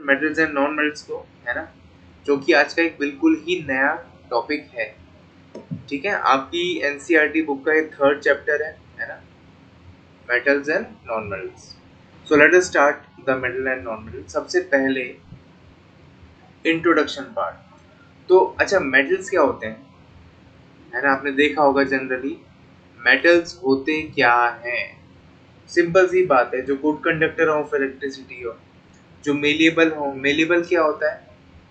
Metals and non metals को, है ना, जो कि आज का एक बिल्कुल ही नया टॉपिक है। ठीक है, आपकी एनसीईआरटी बुक का ये 3rd चैप्टर है ना, metals and non metals. So let us start the metal and non metal. सबसे पहले इंट्रोडक्शन पार्ट। तो अच्छा, मेटल्स क्या होते हैं, है ना, आपने देखा होगा जनरली मेटल्स होते क्या हैं। सिंपल सी बात है, जो गुड कंडक्टर ऑफ इलेक्ट्रिसिटी हो, जो मेलिएबल हो। मेलिएबल क्या होता है?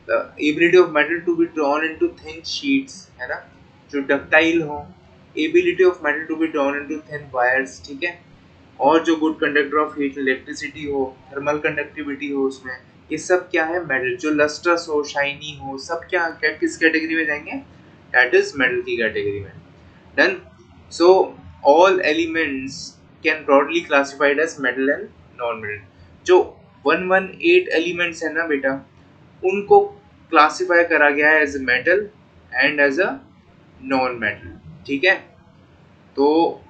The ability of metal to be drawn into thin sheets, है ना। जो डक्टाइल हो, ability of metal to be drawn into thin wires, ठीक है। और जो good conductor of heat, electricity हो, थर्मल कंडक्टिविटी हो उसमें, ये सब क्या है? मेटल। जो लस्ट्रस हो, शाइनी हो, सब क्या क्या किस कैटेगरी में जाएंगे? दैट इज मेटल की कैटेगरी में। Done. So all elements can broadly classified as metal and non metal. जो 118 एलिमेंट्स है ना बेटा, उनको क्लासिफाई करा गया है as metal and as a non metal. ठीक है, तो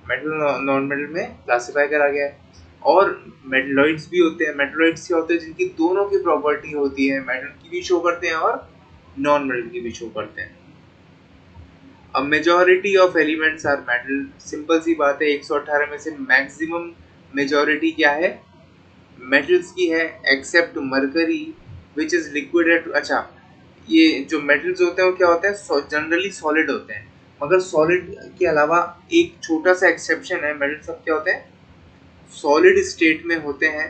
मेटल नॉन मेटल में क्लासिफाई करा गया है। और मेटलॉइड्स भी होते हैं। मेटलॉइड्स क्या होते हैं? जिनकी दोनों की प्रॉपर्टी होती है, मेटल की भी शो करते हैं और नॉन मेटल की भी शो करते हैं। अब majority of elements are metal. Simple सी बात है, 118 में से मैक्सिमम मेजॉरिटी क्या है? मेटल्स की है, except mercury which is liquid at. अच्छा, ये जो मेटल्स होते हैं वो क्या होते हैं? जनरली सॉलिड होते हैं, मगर सॉलिड के अलावा एक छोटा सा एक्सेप्शन है। मेटल सब क्या होते हैं? सॉलिड स्टेट में होते हैं,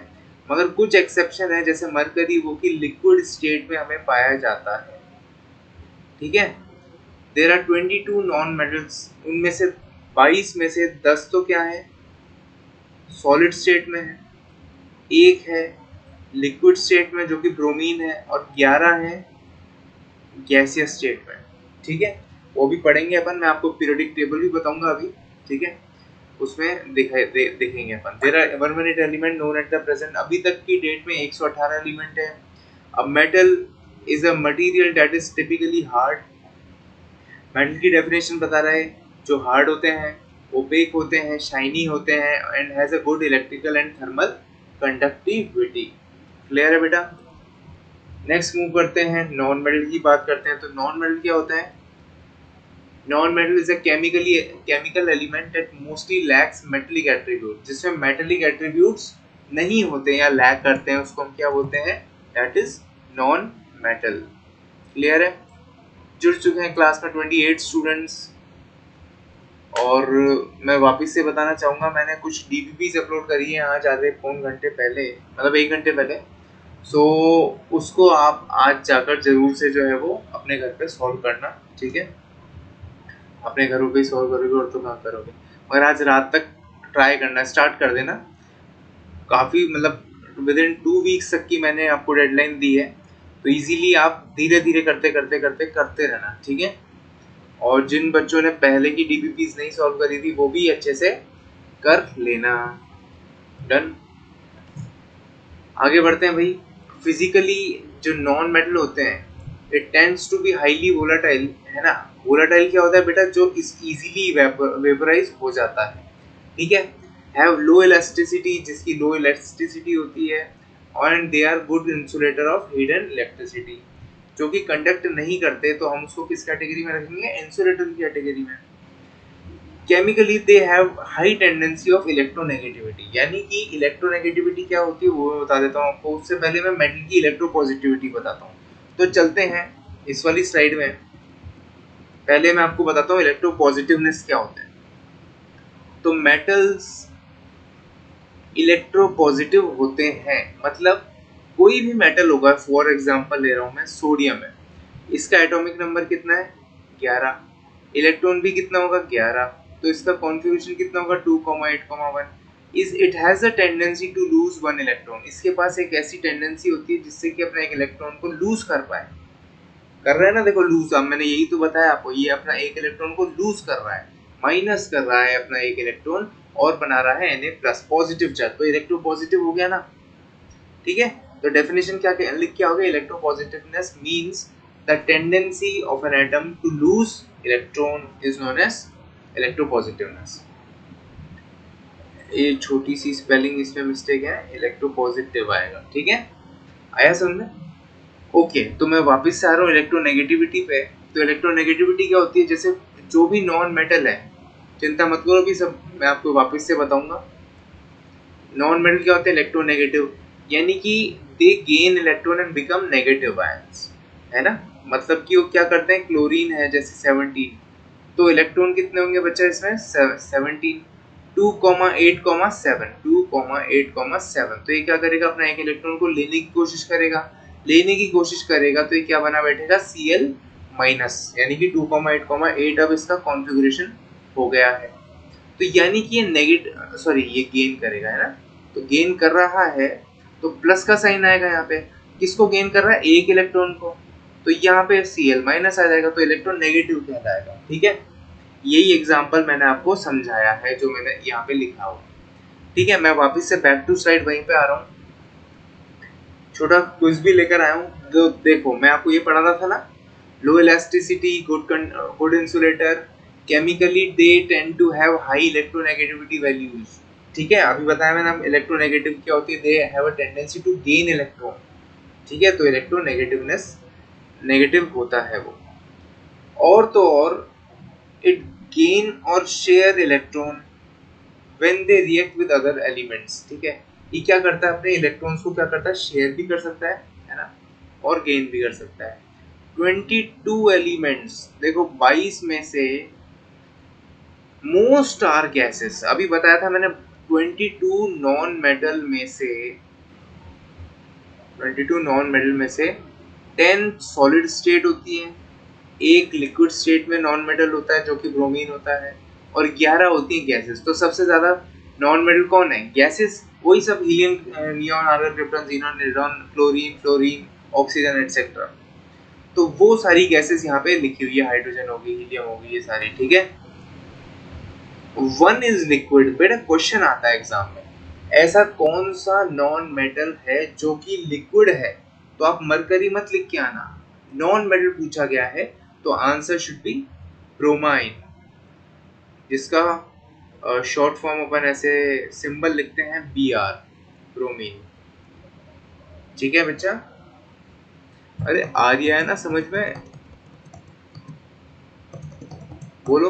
मगर कुछ एक्सेप्शन है, जैसे मरकरी, वो कि लिक्विड स्टेट में हमें पाया जाता है। ठीक है, देयर आर 22 नॉन मेटल्स। उनमें से 22 में से 10 तो क्या है? सॉलिड स्टेट में है, एक है लिक्विड स्टेट में जो कि ब्रोमीन है, और 11 है गैसियस स्टेट में। ठीक है, वो भी पढ़ेंगे अपन, मैं आपको पीरियोडिक टेबल भी बताऊंगा अभी। ठीक है, उसमें देखेंगे अपन। There are 118 element known at the present. अभी तक की डेट में 118 एलिमेंट है। अब metal is a material that is typically hard. Metal की डेफिनेशन बता रहा है, जो हार्ड होते हैं, ओपेक होते हैं, शाइनी होते हैं, and has a good electrical and thermal conductivity. Clear है बेटा? नेक्स्ट मूव करते हैं, नॉन मेटल की बात करते हैं। तो नॉन मेटल क्या होता है? Non metal is a chemical element that mostly lakhs metallic attribute. जिसमें मेटेलिक एट्रीब्यूट्स नहीं होते या लैक करते हैं, उसको हम क्या बोलते हैं? That is non metal. Clear है? जुड़ चुके हैं क्लास में 28 स्टूडेंट्स। और मैं वापस से बताना चाहूँगा, मैंने कुछ डीबीपीज अपलोड करी है आज आधे पौन घंटे पहले, मतलब 1 घंटे पहले। सो उसको आप आज जाकर जरूर से जो है वो अपने घर पे सॉल्व करना। ठीक है, अपने घरों पे सॉल्व करोगे और तो कहाँ करोगे, मगर आज रात तक ट्राई करना, स्टार्ट कर देना। काफ़ी मतलब विद इन 2 वीक्स तक की मैंने आपको डेडलाइन दी है, तो इजीली आप धीरे धीरे करते करते करते करते रहना। ठीक है, और जिन बच्चों ने पहले की डीबीपीज नहीं सॉल्व करी थी, वो भी अच्छे से कर लेना। डन। आगे बढ़ते हैं भाई। फिजिकली जो नॉन मेटल होते हैं, it tends to be highly volatile, है ना। वोलाटाइल क्या होता है बेटा? जो इस इजीली वेपराइज हो जाता है। ठीक है, हैव लो इलास्टिसिटी, जिसकी लो इलास्टिसिटी होती है, और they are good insulator of hidden electricity. जो कि कंडक्ट नहीं करते, तो हम उसको किस कैटेगरी में रखेंगे? इंसुलेटर की कैटेगरी में। Chemically they have high tendency of electronegativity. यानी कि इलेक्ट्रोनेगेटिविटी क्या होती है वो बता देता हूँ आपको। उससे पहले मैं मेटल की इलेक्ट्रोपॉजिटिविटी बताता हूँ। तो चलते हैं इस वाली स्लाइड में। पहले मैं आपको बताता हूँ इलेक्ट्रोपॉजिटिवनेस क्या होता है। तो मेटल्स इलेक्ट्रोपॉजिटिव होते हैं, मतलब कोई भी मेटल होगा, फॉर एग्जांपल ले रहा हूँ मैं, सोडियम है, इसका एटॉमिक नंबर कितना है? 11। इलेक्ट्रॉन भी कितना होगा? 11। तो इसका कॉन्फ़िगरेशन कितना होगा? 2,8,1। Is it has a tendency to lose one electron. इसके पास एक ऐसी टेंडेंसी होती है जिससे कि अपना एक इलेक्ट्रॉन को लूज कर पाए। कर रहा है ना, देखो लूज। अब मैंने यही तो बताया आपको, ये अपना एक इलेक्ट्रॉन को लूज कर रहा है, माइनस कर रहा है अपना एक इलेक्ट्रॉन, और बना रहा है Na+ पॉजिटिव चार्ज। तो इलेक्ट्रोपॉजिटिव हो गया ना। ठीक है, तो डेफिनेशन क्या लिख के आओगे? Electropositiveness means the tendency of an atom to lose electron is known as electropositiveness. ये छोटी सी स्पेलिंग इसमें मिस्टेक है, इलेक्ट्रोपॉजिटिव आएगा। ठीक है, आया समझ में? ओके, तो मैं वापस से आ रहा हूँ इलेक्ट्रोनेगेटिविटी पे। तो इलेक्ट्रोनेगेटिविटी क्या होती है, जैसे जो भी नॉन मेटल है, चिंता मत करो, भी सब मैं आपको वापस से बताऊंगा। नॉन मेटल क्या होते हैं, इलेक्ट्रोनेगेटिव, यानी कि दे gain electron and become negative ions, है ना। मतलब कि वो क्या करते हैं, क्लोरीन है जैसे 17, तो इलेक्ट्रॉन कितने होंगे बच्चा इसमें, 17, 2,8,7, 2,8,7। तो ये क्या करेगा, अपना एक इलेक्ट्रॉन को लेने की कोशिश करेगा, तो ये क्या बना बैठेगा, Cl माइनस, यानी कि 2,8,8 अब इसका कॉन्फ़िगरेशन हो गया है। तो यानी कि ये नेगेटिव, सॉरी ये गेन करेगा, है ना। तो गेन कर रहा है, तो प्लस का साइन आएगा यहाँ पे, किसको गेन कर रहा है, एक इलेक्ट्रॉन को, तो यहाँ पे Cl माइनस आ जाएगा, तो इलेक्ट्रॉन नेगेटिव कहलाएगा, ठीक है। यही एग्जांपल मैंने आपको समझाया है जो मैंने यहाँ पे लिखा हुआ, ठीक है। मैं वापस से बैक टू स्लाइड वहीं पे आ रहा हूँ, छोटा क्विज भी लेकर आया हूँ। तो देखो मैं आपको ये पढ़ाना था ना, low elasticity, good insulator, chemically they tend to have high electronegativity values, ठीक है। अभी बताया मैंने इलेक्ट्रोनेगेटिव क्या होती है, they have a tendency to gain electron, ठीक है। तो इलेक्ट्रोनेगेटिवनेस नेगेटिव होता है वो, और तो और इट गेन और share electron when they react with other elements, ठीक है। ये क्या करता है, अपने इलेक्ट्रॉन्स को क्या करता है, शेयर भी कर सकता है ना, और गेन भी कर सकता है। 22 एलिमेंट्स, देखो 22 में से मोस्ट आर गैसेस, अभी बताया था मैंने, 22 नॉन मेटल में से 22 नॉन मेटल में से 10 सॉलिड स्टेट होती है, एक लिक्विड स्टेट में नॉन मेटल होता है जो कि ब्रोमीन होता है, और 11 होती है गैसेस। तो सबसे ज्यादा नॉन मेटल कौन है, गैसेस, वही सब, helium, neon, argon, krypton, xenon, radon, chlorine, fluorine, oxygen et cetera. तो वो सारी गैसेस यहाँ पे लिखी हुई है, हाइड्रोजन होगी, हीलियम होगी, ये सारी, ठीक है। वन इज लिक्विड, बेटा क्वेश्चन आता है एग्जाम में, ऐसा कौन सा नॉन मेटल है जो कि लिक्विड है, तो आप मरकरी मत लिख के आना, नॉन मेटल पूछा गया है, तो आंसर शुड बी ब्रोमाइन, जिसका शॉर्ट फॉर्म अपन ऐसे सिंबल लिखते हैं Br, ब्रोमीन, ठीक है बच्चा। अरे आ गया है ना समझ में, बोलो।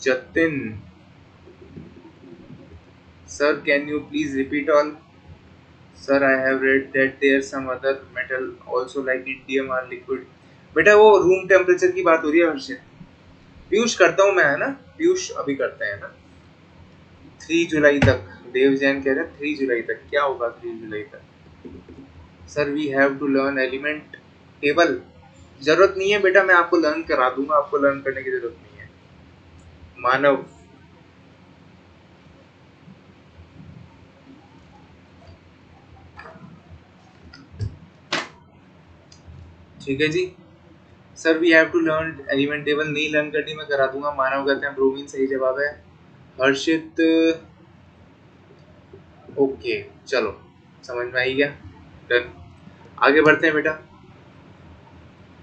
Jatin, sir can you please repeat all, sir I have read that there some other metal also like indium are liquid. बेटा वो रूम टेम्परेचर की बात हो रही है हर्षित, पीयूष करता हूँ मैं, है ना, पीयूष अभी करते हैं ना, 3 जुलाई तक, देव जैन कह रहे हैं 3 जुलाई तक, क्या होगा 3 जुलाई तक, sir we have to learn element table, जरूरत नहीं है बेटा, मैं आपको लर्न करा दूंगा, आपको लर्न करने की जरूरत नहीं है, मानव। ठीक है जी, sir we have to learn element table, नहीं लर्न करनी, मैं करा दूंगा, मानव कहते हैं ब्रोमीन सही जवाब है। हर्षित, ओके चलो, समझ में आई गया, डन, आगे बढ़ते हैं बेटा।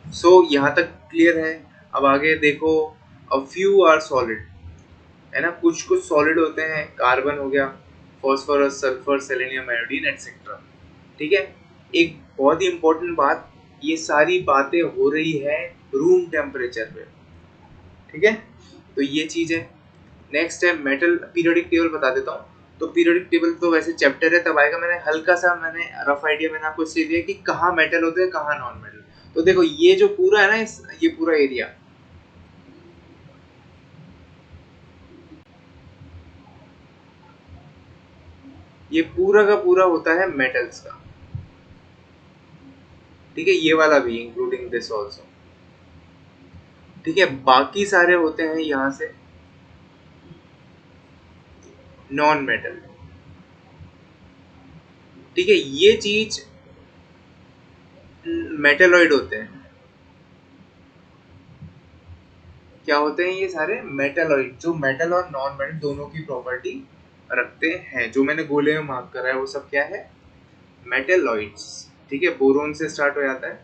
सो यहाँ तक क्लियर है। अब आगे देखो, अ फ्यू आर सॉलिड, है ना, कुछ कुछ सॉलिड होते हैं, कार्बन हो गया, phosphorus, sulphur, selenium, iodine etcetera, ठीक है। एक बहुत ही इंपॉर्टेंट बात, ये सारी बातें हो रही है रूम टेम्परेचर पे, ठीक है। तो ये चीज है। नेक्स्ट है मेटल पीरियोडिक टेबल, बता देता हूँ। तो पीरियोडिक टेबल तो वैसे चैप्टर है तब आएगा, मैंने हल्का सा, मैंने रफ आइडिया मैंने आपको इसलिए दिया कि कहाँ मेटल होते हैं कहाँ नॉन मेटल। तो देखो ये जो पूरा है ना, ये पूरा एरिया, ये पूरा का पूरा होता है मेटल्स का, ठीक है, ये वाला भी इंक्लूडिंग दिस ऑल्सो, ठीक है। बाकी सारे होते हैं यहाँ से नॉन मेटल, ठीक है। ये चीज मेटेलॉइड होते हैं, क्या होते हैं ये सारे मेटेलॉइड, जो मेटल और नॉन मेटल दोनों की प्रॉपर्टी रखते हैं, जो मैंने गोले में मार्क करा है वो सब क्या है, मेटेलॉइड्स, ठीक है। बोरोन से स्टार्ट हो जाता है,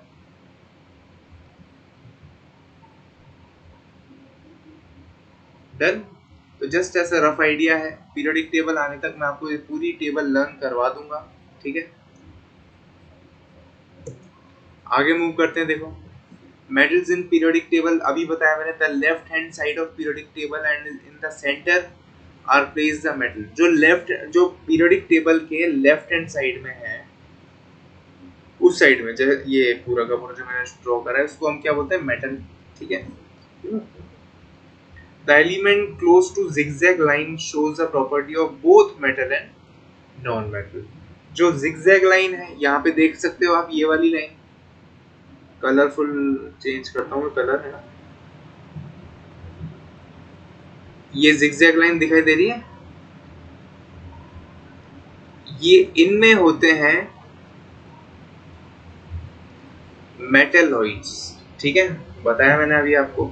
डन। तो जस्ट ऐसा रफ आइडिया है, पीरियोडिक टेबल आने तक मैं आपको ये पूरी टेबल लर्न करवा दूंगा, ठीक है। आगे मूव करते हैं। देखो मेटल्स इन पीरियोडिक टेबल अभी बताया मैंने, the left hand side of periodic table and in the center are place the metal. जो पीरियोडिक टेबल के लेफ्ट हैंड साइड में है, उस साइड में जो ये पूरा का पूरा जो मैंने ड्रॉ करा है उसको हम क्या बोलते हैं, मेटल, ठीक है। The element close to zigzag line shows the property of both metal and non metal. जो zigzag लाइन है यहाँ पे देख सकते हो आप, ये वाली लाइन, कलरफुल चेंज करता हूँ कलर, है ना, ये zigzag लाइन दिखाई दे रही है, ये इनमें होते हैं मेटेलॉइड्स, ठीक है, बताया मैंने अभी आपको।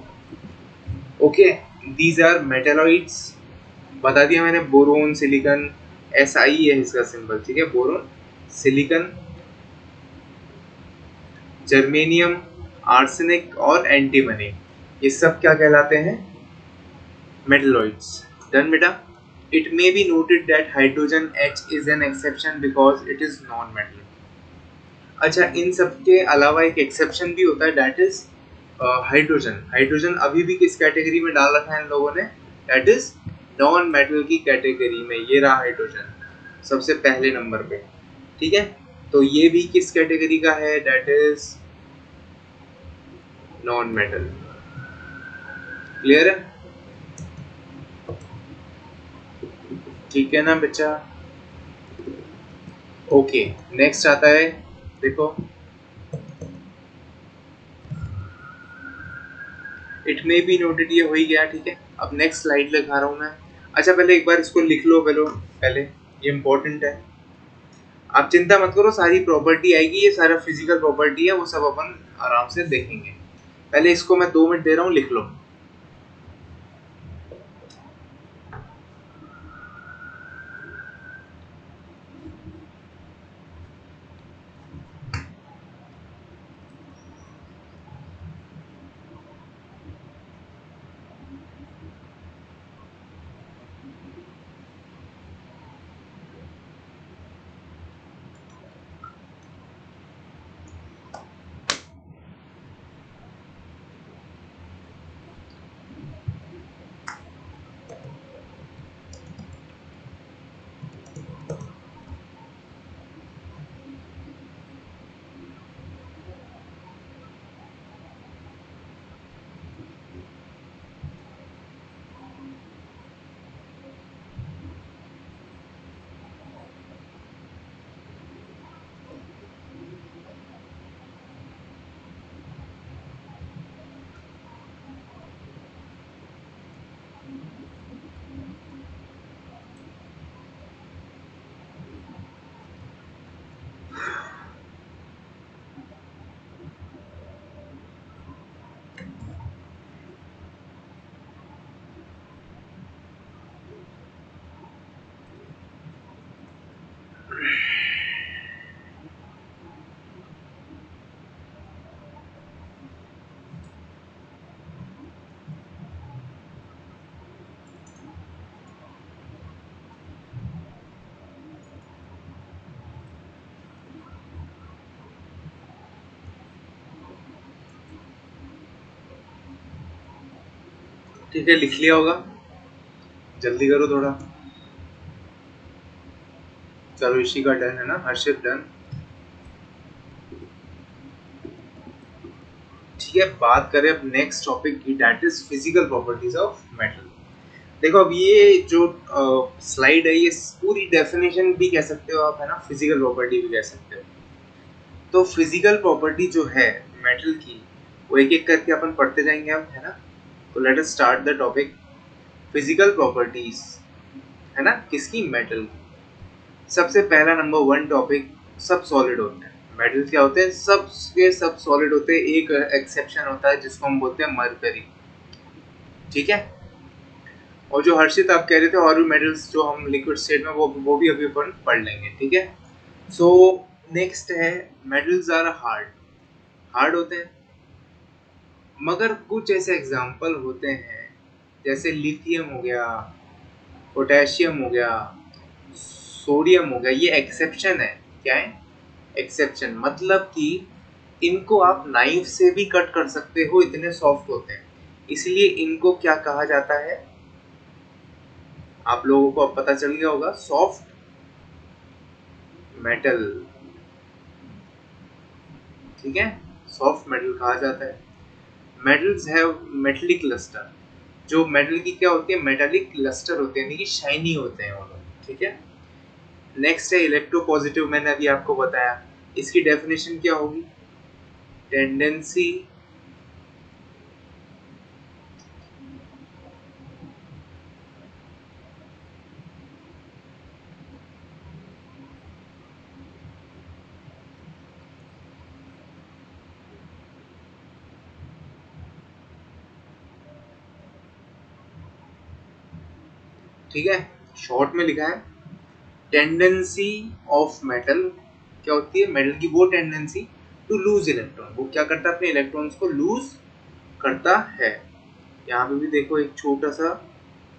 ओके, दीज आर मेटेलॉइड्स, बता दिया मैंने, बोरोन सिलिकॉन, SI है इसका सिंबल, ठीक है, बोरोन सिलिकॉन जर्मेनियम आर्सेनिक और एंटीमनी, ये सब क्या कहलाते हैं, मेटलॉइड्स। डन बेटा। It may be noted that hydrogen H is an exception because it is non metal. अच्छा, इन सब के अलावा एक एक्सेप्शन भी होता है, दैट इज हाइड्रोजन। हाइड्रोजन अभी भी किस कैटेगरी में डाल रखा है इन लोगों ने, दैट इज नॉन मेटल की कैटेगरी में, ये रहा हाइड्रोजन सबसे पहले नंबर पे, ठीक है। तो ये भी किस कैटेगरी का है, that is non metal. Clear है, ठीक है ना बच्चा। ओके, नेक्स्ट आता है, देखो इट मे बी नोटेड, ये हो ही गया, ठीक है। अब नेक्स्ट स्लाइड लगा रहा हूँ मैं। अच्छा, पहले एक बार इसको लिख लो, पहले ये इम्पोर्टेंट है। आप चिंता मत करो, सारी प्रॉपर्टी आएगी, ये सारा फिजिकल प्रॉपर्टी है, वो सब अपन आराम से देखेंगे। पहले इसको मैं 2 मिनट दे रहा हूँ, लिख लो। ठीक है, लिख लिया होगा, जल्दी करो थोड़ा। चलो, ऋषि का डन है ना, हर्षित डन, ठीक है। बात करें अब नेक्स्ट टॉपिक की, that is physical properties of metal. देखो अब ये जो स्लाइड है, ये पूरी डेफिनेशन भी कह सकते हो आप, है ना, फिजिकल प्रॉपर्टी भी कह सकते हो। तो फिजिकल प्रॉपर्टी जो है मेटल की, वो एक एक करके अपन पढ़ते जाएंगे अब, है ना। तो let us start the topic, physical properties, है ना, किसकी, मेटल की। सबसे पहला नंबर 1 टॉपिक, सब सॉलिड होते हैं। मेटल क्या होते हैं, सब के सब सॉलिड होते हैं, एक एक्सेप्शन होता है जिसको हम बोलते हैं मरकरी, ठीक है। और जो हर्षित आप कह रहे थे, और भी मेटल्स जो हम लिक्विड स्टेट में, वो भी अभी अपन पढ़ लेंगे, ठीक है। सो नेक्स्ट है, मेटल्स आर हार्ड, हार्ड होते हैं, मगर कुछ ऐसे एग्जाम्पल होते हैं, जैसे लिथियम हो गया, पोटेशियम हो गया, सोडियम हो गया, ये एक्सेप्शन है। क्या है? एक्सेप्शन। मतलब कि इनको आप नाइफ से भी कट कर सकते हो, इतने सॉफ्ट होते हैं, इसलिए इनको क्या कहा जाता है? आप लोगों को अब पता चल गया होगा, सॉफ्ट मेटल। ठीक है, सॉफ्ट मेटल कहा जाता है। Metals have metallic luster. जो मेटल की क्या होती है? मेटेलिक लस्टर होते हैं, यानी कि शाइनी होते हैं वो लोग। ठीक है। नेक्स्ट है इलेक्ट्रोपॉजिटिव, मैंने अभी आपको बताया। इसकी डेफिनेशन क्या होगी? टेंडेंसी ठीक है, शॉर्ट में लिखा है टेंडेंसी ऑफ मेटल। क्या होती है मेटल की? वो टेंडेंसी टू लूज इलेक्ट्रॉन। वो क्या करता है? अपने इलेक्ट्रॉन्स को लूज करता है। यहाँ पे भी देखो एक छोटा सा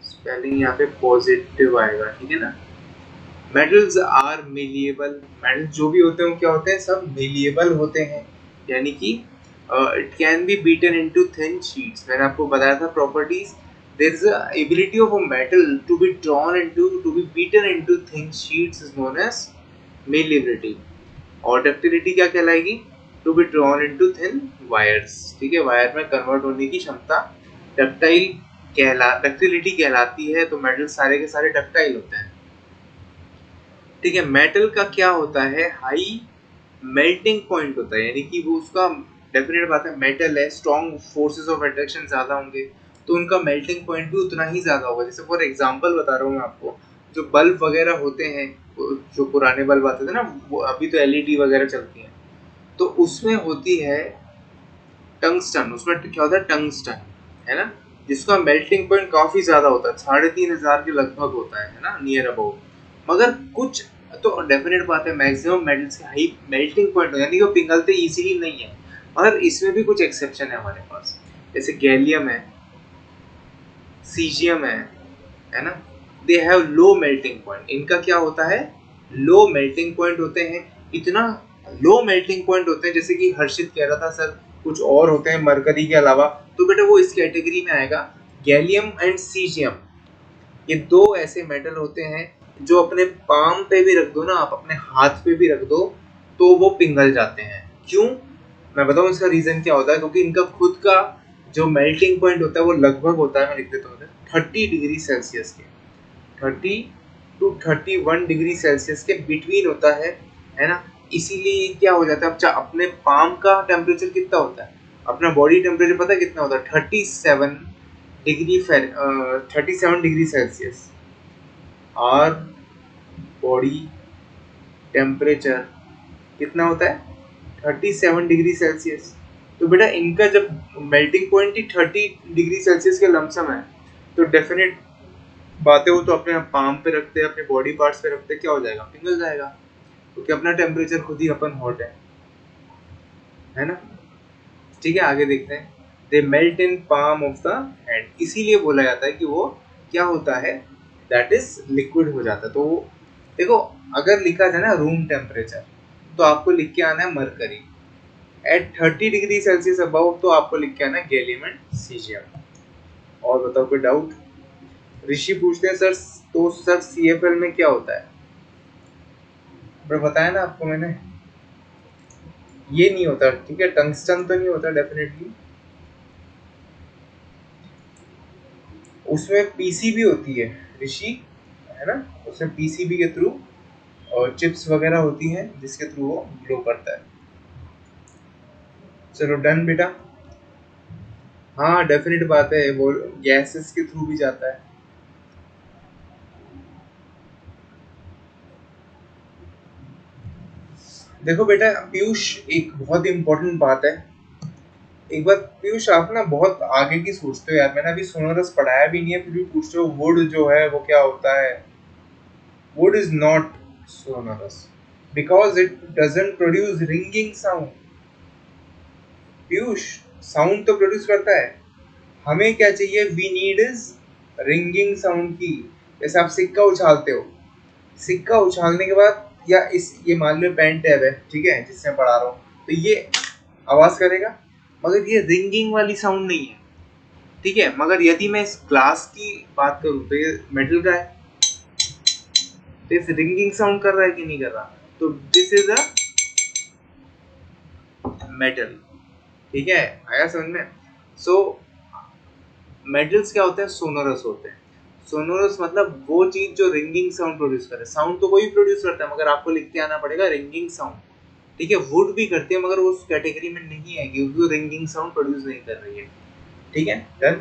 स्पेलिंग, यहाँ पे पॉजिटिव आएगा। ठीक है ना। Metals are malleable. मेटल जो भी होते हैं वो क्या होते हैं? सब मेलिएबल होते हैं, यानी कि it can be beaten into thin sheets. मैंने आपको बताया था properties. There is a ability of a metal to be drawn into, to be beaten into thin sheets is known as malleability. और डक्टिलिटी क्या कहलाएगी? To be drawn into thin wires. ठीक है, wire में कन्वर्ट होने की क्षमता ductility कहलाती है। तो मेटल सारे के सारे डक्टाइल होते हैं। ठीक है, मेटल का क्या होता है? हाई मेल्टिंग पॉइंट होता है, यानी कि वो उसका, डेफिनेट बात है, मेटल है, स्ट्रॉन्ग फोर्सेस ऑफ अट्रैक्शन ज्यादा होंगे, तो उनका मेल्टिंग पॉइंट भी उतना ही ज्यादा होगा। जैसे फॉर एग्जांपल बता रहा हूँ मैं आपको, जो बल्ब वगैरह होते हैं, जो पुराने बल्ब आते थे ना, वो अभी तो एलईडी वगैरह चलती हैं, तो उसमें होती है टंगस्टन। उसमें क्या होता है? टंगस्टन, है ना, जिसका मेल्टिंग पॉइंट काफी ज्यादा होता है, 3500 के लगभग होता है ना, नियर अबाउट। मगर कुछ, तो डेफिनेट बात है मैक्सिमम मेटल्स के हाई मेल्टिंग पॉइंट हो, यानी कि वो पिघलते इजीली नहीं है। मगर इसमें भी कुछ एक्सेप्शन है हमारे पास, जैसे गैलियम है, सीजियम है ना, they have low melting point. इनका क्या होता है? लो मेल्टिंग पॉइंट होते हैं। इतना लो मेल्टिंग पॉइंट होते हैं, जैसे कि हर्षित कह रहा था सर कुछ और होते हैं मरकरी के अलावा, तो बेटा वो इस कैटेगरी में आएगा, गैलियम एंड सीजियम। ये दो ऐसे मेटल होते हैं जो अपने पाम पे भी रख दो ना, आप अपने हाथ पे भी रख दो, तो वो पिघल जाते हैं। क्यों? मैं बताऊं इसका रीजन क्या होता है। क्योंकि इनका खुद का जो मेल्टिंग पॉइंट होता है वो लगभग होता है, मैं लिख देता हूँ, 30 डिग्री सेल्सियस के, 30 to 31 डिग्री सेल्सियस के बिटवीन होता है ना। इसीलिए क्या हो जाता है, अब अपने पाम का टेम्परेचर कितना होता है? अपना बॉडी टेम्परेचर पता है कितना होता है? 37 डिग्री सेल्सियस। और बॉडी टेम्परेचर कितना होता है? 37 डिग्री सेल्सियस। तो बेटा इनका जब मेल्टिंग पॉइंट ही 30 डिग्री सेल्सियस के लमसम है, तो डेफिनेट बातें, वो तो अपने पाम पे रखते हैं, अपने बॉडी पार्ट्स पे रखते हैं, क्या हो जाएगा? पिघल जाएगा, क्योंकि अपना टेम्परेचर खुद ही अपन हॉट है ना। ठीक है, आगे देखते हैं। They melt in palm of the hand, इसीलिए बोला जाता है कि वो क्या होता है? दैट इज लिक्विड हो जाता है। तो देखो, अगर लिखा जाए ना रूम टेम्परेचर, तो आपको लिख के आना है mercury. At 30 degree Celsius about, तो आपको लिख के आना है गैलियम एंड सीजियम। और बताओ कोई डाउट? ऋषि पूछते हैं सर, तो सर सीएफएल में क्या होता है? पर बताया ना आपको मैंने, ये नहीं होता। ठीक है, टंगस्टन तो नहीं होता डेफिनेटली। उसमें पीसीबी होती है ऋषि, है ना, उसमें पीसीबी के थ्रू और चिप्स वगैरह होती हैं, जिसके थ्रू वो ग्लो करता है। चलो डन बेटा। हाँ डेफिनेट बात है, वो गैसेस के थ्रू भी जाता है। देखो बेटा पीयूष, एक बहुत इम्पोर्टेंट बात है। एक बात पीयूष, आप ना बहुत आगे की सोचते हो यार। मैंने अभी सोनोरस पढ़ाया भी नहीं है, फिर भी पूछते हो वुड जो है वो क्या होता है। Wood is not sonorous because it doesn't produce ringing sound। Piyush, sound तो प्रोड्यूस करता है, हमें क्या चाहिए? We need is ringing sound की। जैसे आप सिक्का उछालते हो, सिक्का उछालने के बाद या इस ये मान लो पेन टैब है, ठीक है, जिससे मैं पढ़ा रहा हूँ, तो ये आवाज करेगा, मगर ये रिंगिंग वाली साउंड नहीं है, ठीक है। मगर यदि मैं इस ग्लास की बात करूँ तो ये मेटल का है, तो इस रिंगिंग साउंड कर रहा है कि नहीं कर रहा, तो दिस इज अ मेटल, ठीक है, आया समझ में। सो मेटल्स क्या होते हैं, सोनोरस होते हैं। सोनोरस मतलब वो चीज जो रिंगिंग साउंड प्रोड्यूस करे। साउंड तो कोई प्रोड्यूस करता है, मगर आपको लिख के आना पड़ेगा रिंगिंग साउंड, ठीक है। वुड भी करती है, मगर वो उस कैटेगरी में नहीं है क्योंकि वो रिंगिंग साउंड प्रोड्यूस नहीं कर रही है, ठीक है, डन।